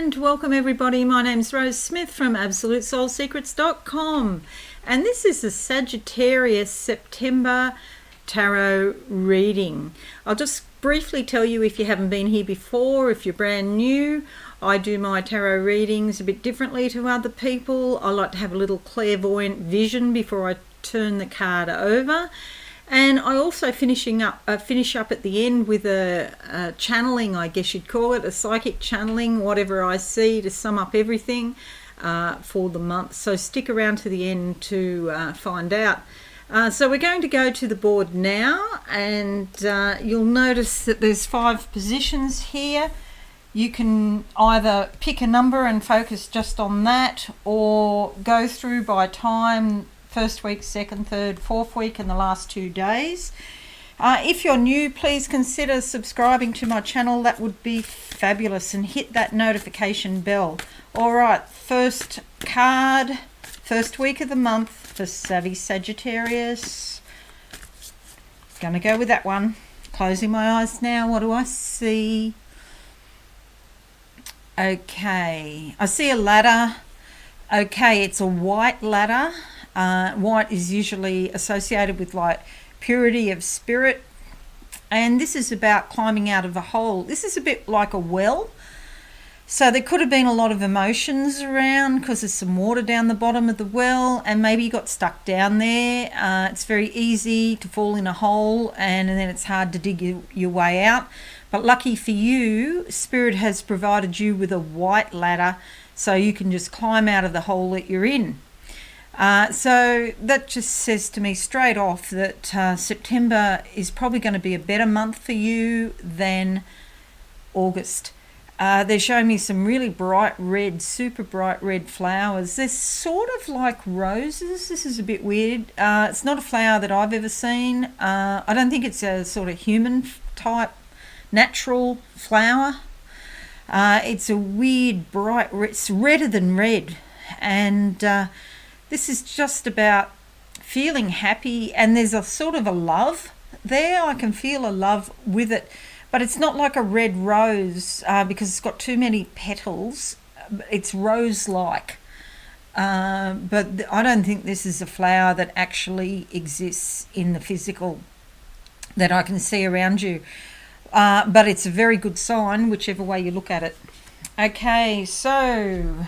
and welcome everybody. My name's Rose Smith from absolutesoulsecrets.com, and this is the Sagittarius September Tarot Reading. I'll just briefly tell you, if you haven't been here before, if you're brand new, I do my tarot readings a bit differently to other people. I like to have a little clairvoyant vision before I turn the card over. And I also finish up at the end with a channeling, I guess you'd call it, a psychic channeling, whatever I see, to sum up everything for the month. So stick around to the end to find out. So we're going to go to the board now, and you'll notice that there's 5 positions here. You can either pick a number and focus just on that, or go through by time, first week, second, third, fourth week, and the last 2 days. If you're new, please consider subscribing to my channel. That would be fabulous, and hit that notification bell. All right, first card, first week of the month for Savvy Sagittarius. Gonna go with that one. Closing my eyes now. What do I see? Okay, I see a ladder. Okay, it's a white ladder. White is usually associated with like purity of spirit, and this is about climbing out of a hole. This is a bit like a well, so there could have been a lot of emotions around because there's some water down the bottom of the well, and maybe you got stuck down there. It's very easy to fall in a hole, and then it's hard to dig your way out. But lucky for you, Spirit has provided you with a white ladder, so you can just climb out of the hole that you're in. So that just says to me straight off that September is probably going to be a better month for you than August. They're showing me some really bright red, super bright red flowers. They're sort of like roses. This is a bit weird. It's not a flower that I've ever seen. I don't think it's a sort of human type natural flower. It's a weird bright red. It's redder than red, and this is just about feeling happy, and there's a sort of a love there. I can feel a love with it, but it's not like a red rose because it's got too many petals. It's rose-like, but I don't think this is a flower that actually exists in the physical that I can see around you. But it's a very good sign, whichever way you look at it. Okay, so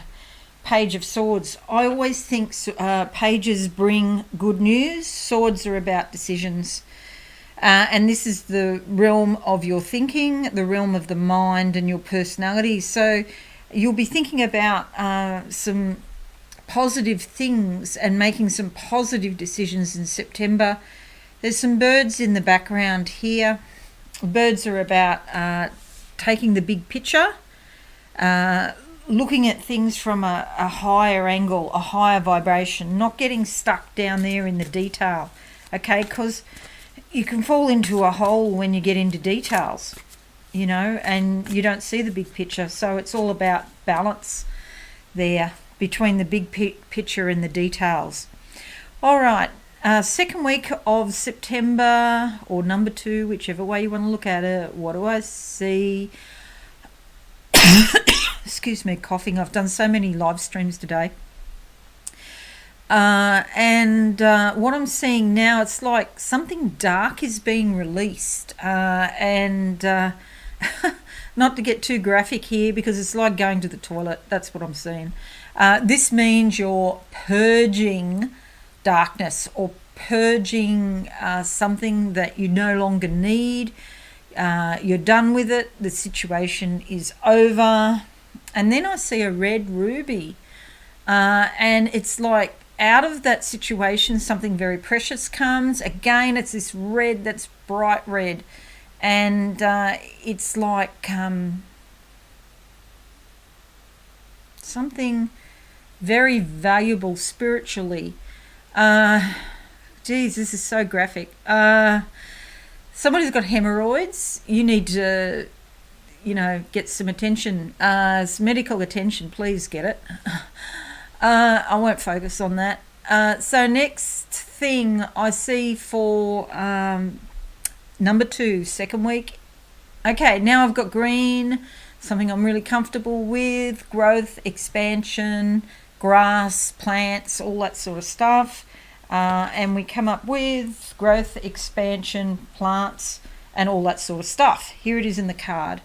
Page of Swords. I always think pages bring good news. Swords are about decisions. And this is the realm of your thinking, the realm of the mind and your personality. So you'll be thinking about some positive things and making some positive decisions in September. There's some birds in the background here. Birds are about taking the big picture, looking at things from a higher angle, a higher vibration, not getting stuck down there in the detail, okay? Because you can fall into a hole when you get into details, you know, and you don't see the big picture. So it's all about balance there between the big picture and the details. All right, second week of September, or number 2, whichever way you want to look at it. What do I see? Excuse me, coughing. I've done so many live streams today. And what I'm seeing now, it's like something dark is being released. And not to get too graphic here, because it's like going to the toilet. That's what I'm seeing. This means you're purging darkness, or purging something that you no longer need. You're done with it. The situation is over. And then I see a red ruby, and it's like out of that situation something very precious comes. Again, it's this red that's bright red, and it's like something very valuable spiritually. Geez, this is so graphic. Someone who's got hemorrhoids, you need to, you know, get some attention, some medical attention. Please get it. I won't focus on that. So next thing I see for number 2, second week. Okay, now I've got green. something I'm really comfortable with, growth, expansion, grass, plants, all that sort of stuff. And we come up with growth, expansion, plants, and all that sort of stuff. Here it is in the card.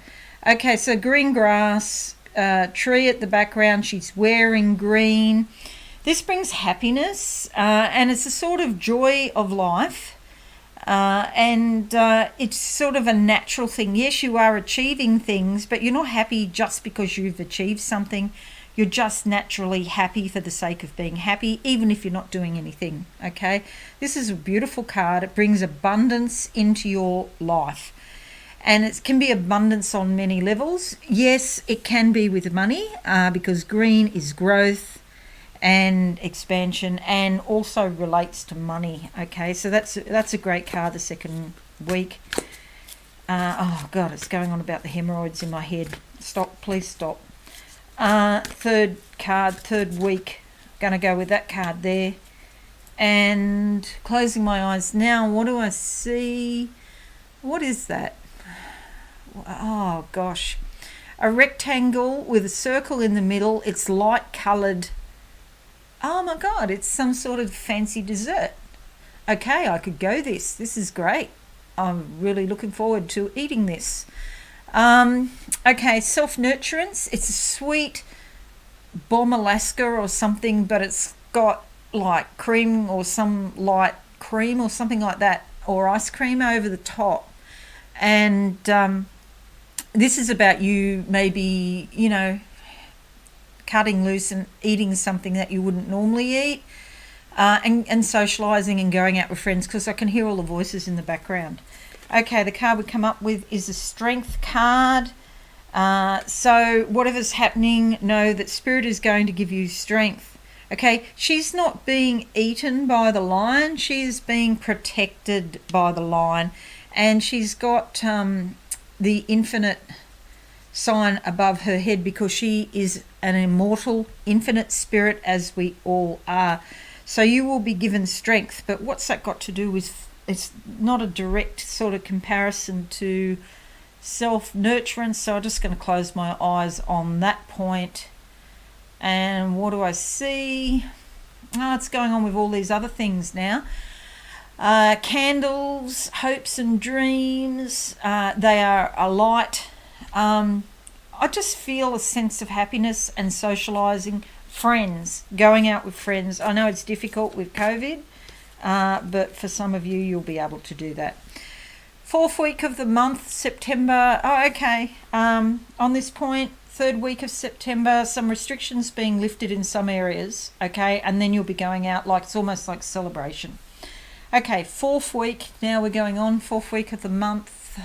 Okay, so green grass, tree at the background. She's wearing green. This brings happiness, and it's a sort of joy of life. And it's sort of a natural thing. Yes, you are achieving things, but you're not happy just because you've achieved something. You're just naturally happy for the sake of being happy, even if you're not doing anything, okay? This is a beautiful card. It brings abundance into your life. And it can be abundance on many levels. Yes, it can be with money, because green is growth and expansion, and also relates to money, okay? So that's a great card the second week. Oh, God, it's going on about the hemorrhoids in my head. Stop, please stop. Third card, third week, gonna go with that card there. And closing my eyes now, what do I see? What is that? Oh gosh, a rectangle with a circle in the middle. It's light coloured. Oh my God, it's some sort of fancy dessert. Okay, I could go this is great. I'm really looking forward to eating this. Okay, self-nurturance. It's a sweet bomb Alaska or something, but it's got like cream or some light cream or something like that, or ice cream over the top. And this is about you maybe, cutting loose and eating something that you wouldn't normally eat, and socialising and going out with friends, because I can hear all the voices in the background. Okay, the card we come up with is a strength card. So whatever's happening, know that Spirit is going to give you strength. Okay, she's not being eaten by the lion. She is being protected by the lion. And she's got the infinite sign above her head, because she is an immortal, infinite spirit, as we all are. So you will be given strength. But what's that got to do with... It's not a direct sort of comparison to self-nurturance, so I'm just going to close my eyes on that point. And what do I see? Oh, it's going on with all these other things now. Candles, hopes and dreams, they are a light. I just feel a sense of happiness and socialising. Friends, going out with friends. I know it's difficult with COVID, but for some of you, you'll be able to do that. Fourth week of the month, September. Oh, okay. On this point, third week of September, some restrictions being lifted in some areas, okay? And then you'll be going out like it's almost like celebration. Okay, fourth week. Now we're going on, fourth week of the month.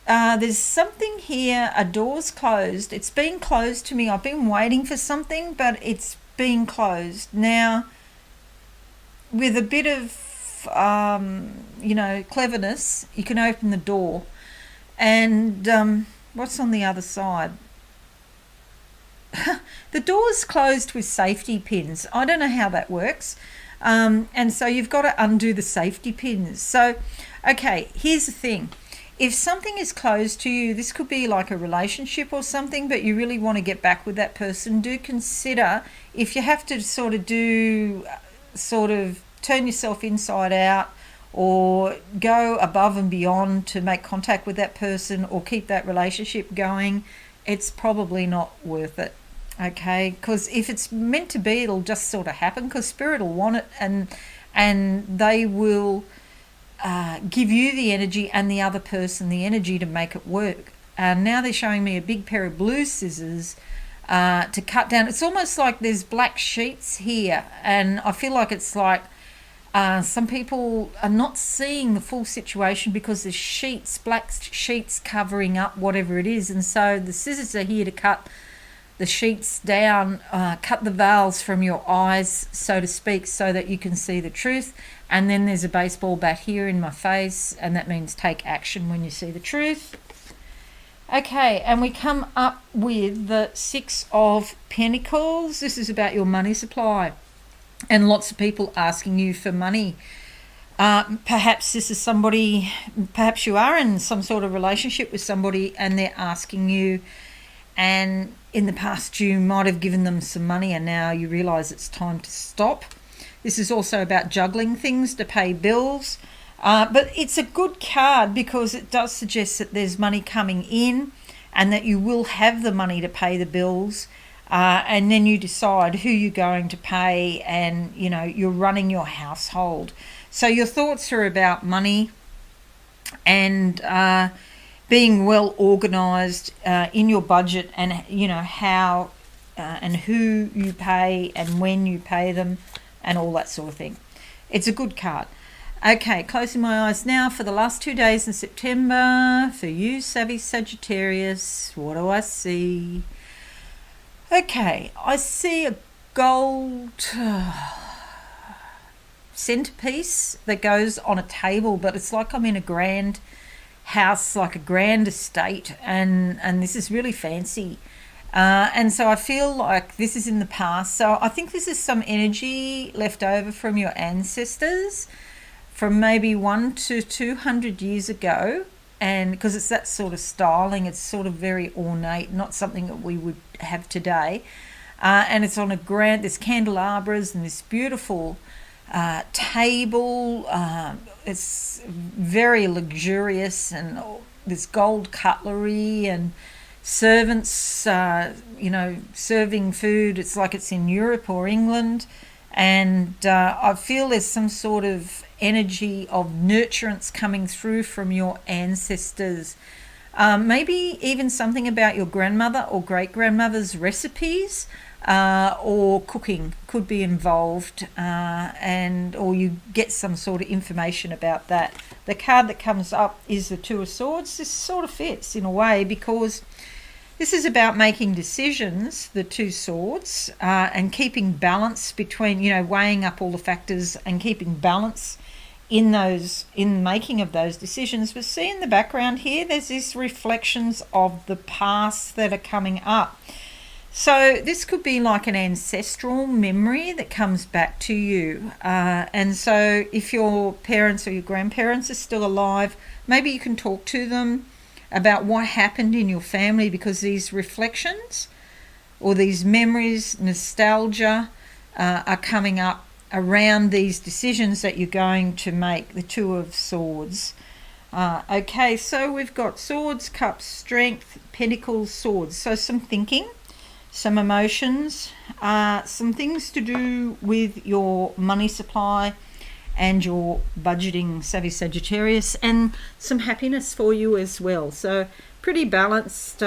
There's something here, a door's closed. It's been closed to me. I've been waiting for something, but it's been closed. Now, with a bit of, cleverness, you can open the door. And what's on the other side? The door's closed with safety pins. I don't know how that works. And so you've got to undo the safety pins. So, okay, here's the thing. If something is closed to you, this could be like a relationship or something, but you really want to get back with that person, do consider, if you have to turn yourself inside out or go above and beyond to make contact with that person or keep that relationship going, it's probably not worth it. Okay, because if it's meant to be, it'll just sort of happen, because Spirit will want it, and they will give you the energy and the other person the energy to make it work. And now they're showing me a big pair of blue scissors to cut down. It's almost like there's black sheets here, and I feel like it's like some people are not seeing the full situation because there's sheets, black sheets covering up whatever it is, and so the scissors are here to cut the sheets down, cut the veils from your eyes, so to speak, so that you can see the truth. And then there's a baseball bat here in my face, and that means take action when you see the truth. Okay, and we come up with the Six of Pentacles. This is about your money supply and lots of people asking you for money. Perhaps this is somebody, perhaps you are in some sort of relationship with somebody and they're asking you, and in the past you might have given them some money and now you realise it's time to stop. This is also about juggling things to pay bills. But it's a good card because it does suggest that there's money coming in and that you will have the money to pay the bills. And then you decide who you're going to pay, and you're running your household. So your thoughts are about money and being well organised in your budget, and how and who you pay and when you pay them and all that sort of thing. It's a good card. Okay, closing my eyes now for the last 2 days in September for you, Savvy Sagittarius. What do I see? Okay, I see a gold centerpiece that goes on a table, but it's like I'm in a grand house, like a grand estate, and this is really fancy. And so I feel like this is in the past. So I think this is some energy left over from your ancestors from maybe 100 to 200 years ago. And because it's that sort of styling, it's sort of very ornate, not something that we would have today. And it's on a grand, there's candelabras and this beautiful table. It's very luxurious, and this gold cutlery and servants, serving food. It's like it's in Europe or England. And I feel there's some sort of energy of nurturance coming through from your ancestors. Maybe even something about your grandmother or great-grandmother's recipes or cooking could be involved, or you get some sort of information about that. The card that comes up is the Two of Swords. This sort of fits in a way because this is about making decisions, the Two Swords, and keeping balance between, weighing up all the factors and keeping balance in making of those decisions. But see in the background here, there's these reflections of the past that are coming up. So this could be like an ancestral memory that comes back to you. And so if your parents or your grandparents are still alive, maybe you can talk to them about what happened in your family, because these reflections or these memories, nostalgia, are coming up around these decisions that you're going to make, the Two of Swords. Okay, so we've got Swords, Cups, Strength, Pentacles, Swords. So some thinking, some emotions, some things to do with your money supply and your budgeting, Savvy Sagittarius, and some happiness for you as well. So pretty balanced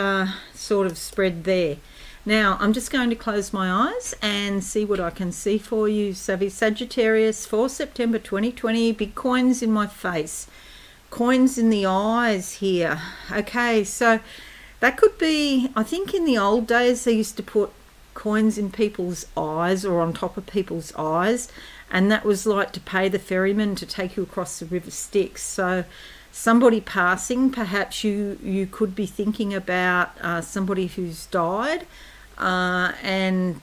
sort of spread there. Now I'm just going to close my eyes and see what I can see for you, Savvy Sagittarius, for September 2020. Big coins in my face, coins in the eyes here. Okay, so that could be, I think in the old days they used to put coins in people's eyes or on top of people's eyes, and that was like to pay the ferryman to take you across the River Styx. So somebody passing, perhaps you could be thinking about somebody who's died, and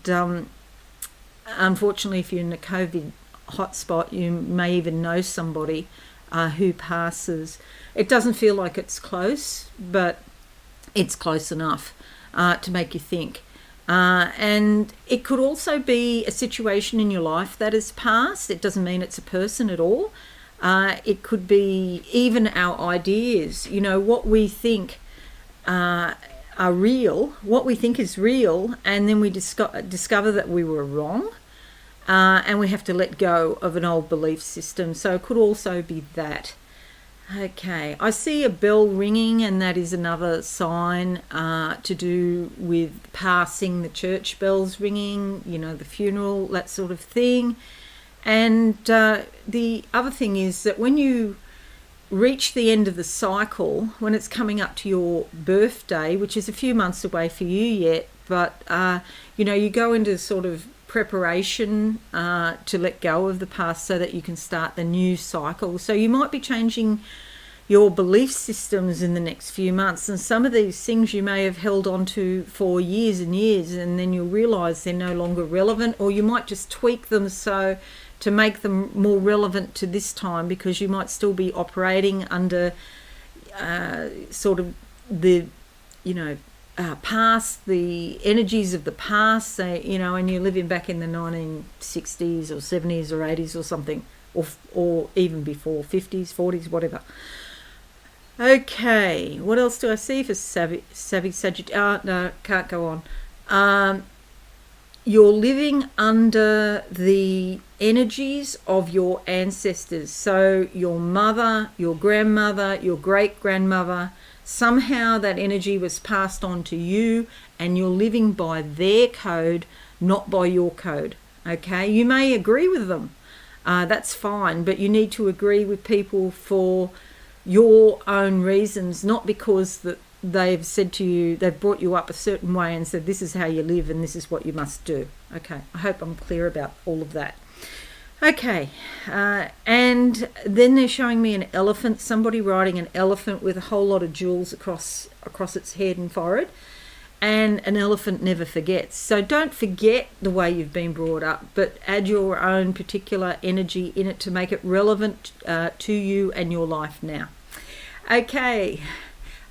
unfortunately if you're in a COVID hotspot, you may even know somebody who passes. It doesn't feel like it's close, but it's close enough to make you think. And it could also be a situation in your life that has passed. It doesn't mean it's a person at all. It could be even our ideas, what we think are real, what we think is real, and then we discover that we were wrong, and we have to let go of an old belief system. So it could also be that. Okay, I see a bell ringing, and that is another sign to do with passing, the church bells ringing, the funeral, that sort of thing. And the other thing is that when you reach the end of the cycle, when it's coming up to your birthday, which is a few months away for you yet, but you go into sort of preparation to let go of the past so that you can start the new cycle. So you might be changing your belief systems in the next few months, and some of these things you may have held on to for years and years, and then you'll realize they're no longer relevant, or you might just tweak them so to make them more relevant to this time, because you might still be operating under sort of the, past, the energies of the past, say, and you're living back in the 1960s or 70s or 80s or something, or even before, 50s, 40s, whatever. Okay, what else do I see for savvy Sagittarius? No, can't go on. You're living under the energies of your ancestors. So your mother, your grandmother, your great-grandmother, somehow that energy was passed on to you, and you're living by their code, not by your code. Okay, you may agree with them. That's fine, but you need to agree with people for your own reasons, not because that they've said to you, they've brought you up a certain way and said this is how you live and this is what you must do. Okay, I hope I'm clear about all of that. Okay, and then they're showing me an elephant, somebody riding an elephant with a whole lot of jewels across its head and forehead. And an elephant never forgets. So don't forget the way you've been brought up, but add your own particular energy in it to make it relevant to you and your life now. Okay,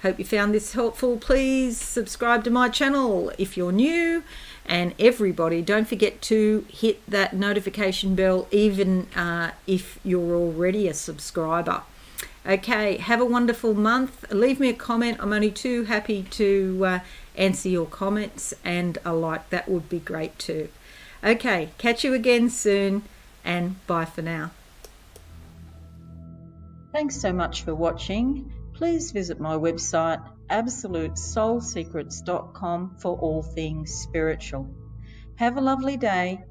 hope you found this helpful. Please subscribe to my channel if you're new. And everybody, don't forget to hit that notification bell, even if you're already a subscriber. Okay, have a wonderful month. Leave me a comment. I'm only too happy to answer your comments, and a like. That would be great too. Okay, catch you again soon, and bye for now. Thanks so much for watching. Please visit my website absolutesoulsecrets.com for all things spiritual. Have a lovely day.